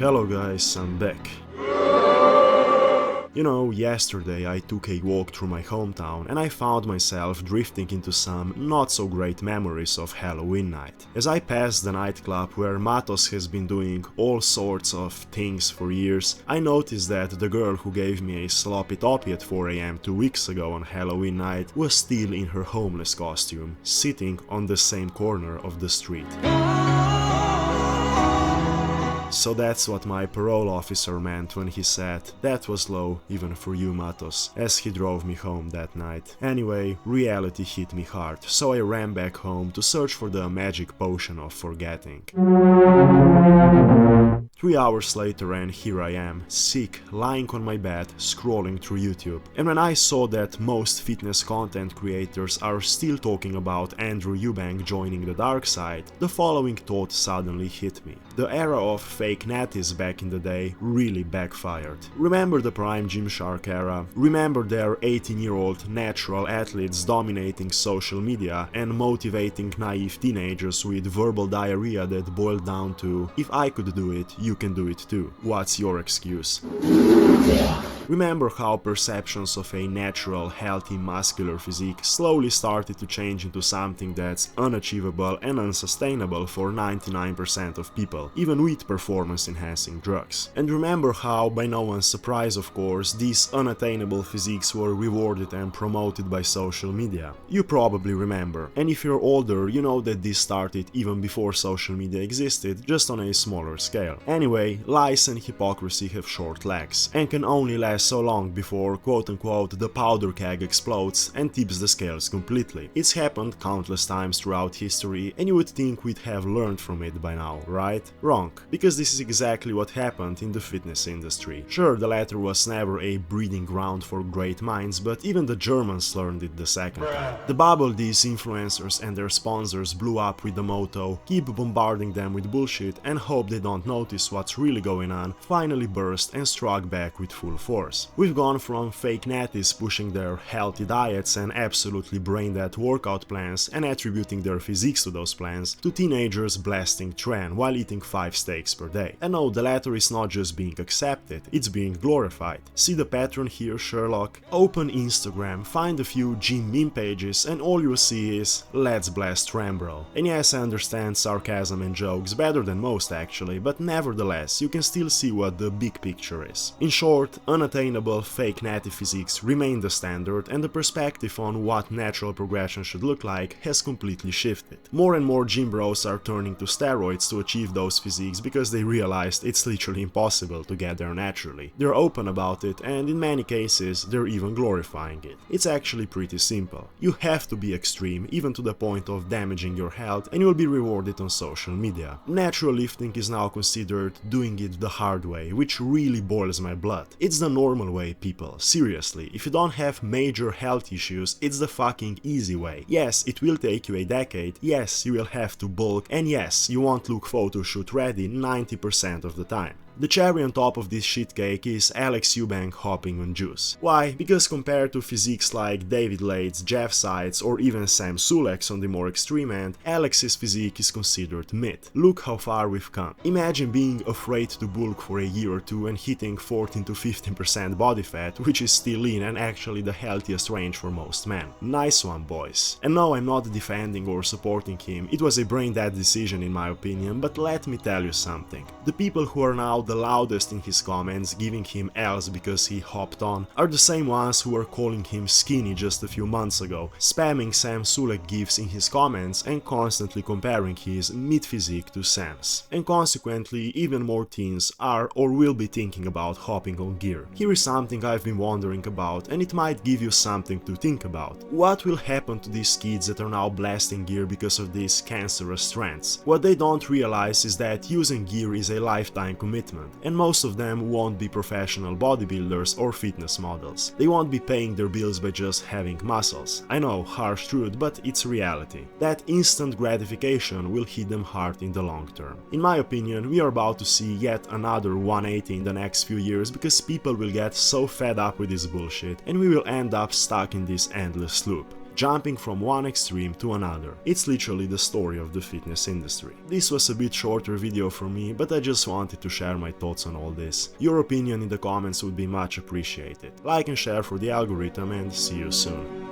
Hello guys, I'm back. You know, yesterday I took a walk through my hometown and I found myself drifting into some not so great memories of Halloween night. As I passed the nightclub where Matos has been doing all sorts of things for years, I noticed that the girl who gave me a sloppy toppy at 4 AM 2 weeks ago on Halloween night was still in her homeless costume, sitting on the same corner of the street. So that's what my parole officer meant when he said, "That was low, even for you, Matos," as he drove me home that night. Anyway, reality hit me hard, so I ran back home to search for the magic potion of forgetting. 3 hours later and here I am, sick, lying on my bed, scrolling through YouTube. And when I saw that most fitness content creators are still talking about Andrew Eubank joining the dark side, the following thought suddenly hit me. The era of fake natties back in the day really backfired. Remember the prime Gymshark era? Remember their 18-year-old natural athletes dominating social media and motivating naive teenagers with verbal diarrhea that boiled down to, "If I could do it, you can do it too. What's your excuse?" Remember how perceptions of a natural, healthy, muscular physique slowly started to change into something that's unachievable and unsustainable for 99% of people, even with performance-enhancing drugs. And remember how, by no one's surprise of course, these unattainable physiques were rewarded and promoted by social media. You probably remember, and if you're older, you know that this started even before social media existed, just on a smaller scale. Anyway, lies and hypocrisy have short legs, and can only last so long before quote-unquote the powder keg explodes and tips the scales completely. It's happened countless times throughout history and you would think we'd have learned from it by now, right? Wrong, because this is exactly what happened in the fitness industry. Sure, the latter was never a breeding ground for great minds, but even the Germans learned it the second time. The bubble these influencers and their sponsors blew up with the motto, "Keep bombarding them with bullshit and hope they don't notice what's really going on," finally burst and struck back with full force. We've gone from fake natties pushing their healthy diets and absolutely brain-dead workout plans and attributing their physiques to those plans, to teenagers blasting tren while eating 5 steaks per day. And no, the latter is not just being accepted, it's being glorified. See the pattern here, Sherlock? Open Instagram, find a few gym meme pages and all you'll see is, "Let's blast tren, bro." And yes, I understand sarcasm and jokes better than most actually, but nevertheless, you can still see what the big picture is. In short, unattainable fake natty physiques remain the standard, and the perspective on what natural progression should look like has completely shifted. More and more gym bros are turning to steroids to achieve those physiques because they realized it's literally impossible to get there naturally. They're open about it, and in many cases they're even glorifying it. It's actually pretty simple. You have to be extreme, even to the point of damaging your health, and you'll be rewarded on social media. Natural lifting is now considered doing it the hard way, which really boils my blood. It's the normal way, people. Seriously, if you don't have major health issues, it's the fucking easy way. Yes, it will take you a decade, yes, you will have to bulk, and yes, you won't look photoshoot ready 90% of the time. The cherry on top of this shitcake is Alex Eubank hopping on juice. Why? Because compared to physiques like David Lade's, Jeff Sides, or even Sam Sulek's on the more extreme end, Alex's physique is considered myth. Look how far we've come. Imagine being afraid to bulk for a year or two and hitting 14 to 15% body fat, which is still lean and actually the healthiest range for most men. Nice one, boys. And no, I'm not defending or supporting him, it was a brain-dead decision in my opinion, but let me tell you something. The people who are now the loudest in his comments, giving him L's because he hopped on, are the same ones who were calling him skinny just a few months ago, spamming Sam Sulek gifs in his comments and constantly comparing his mid physique to Sam's. And consequently, even more teens are or will be thinking about hopping on gear. Here is something I've been wondering about, and it might give you something to think about. What will happen to these kids that are now blasting gear because of these cancerous trends? What they don't realize is that using gear is a lifetime commitment, and most of them won't be professional bodybuilders or fitness models. They won't be paying their bills by just having muscles. I know, harsh truth, but it's reality. That instant gratification will hit them hard in the long term. In my opinion, we are about to see yet another 180 in the next few years because people will get so fed up with this bullshit and we will end up stuck in this endless loop. jumping from one extreme to another. It's literally the story of the fitness industry. This was a bit shorter video from me, but I just wanted to share my thoughts on all this. Your opinion in the comments would be much appreciated. Like and share for the algorithm, and see you soon.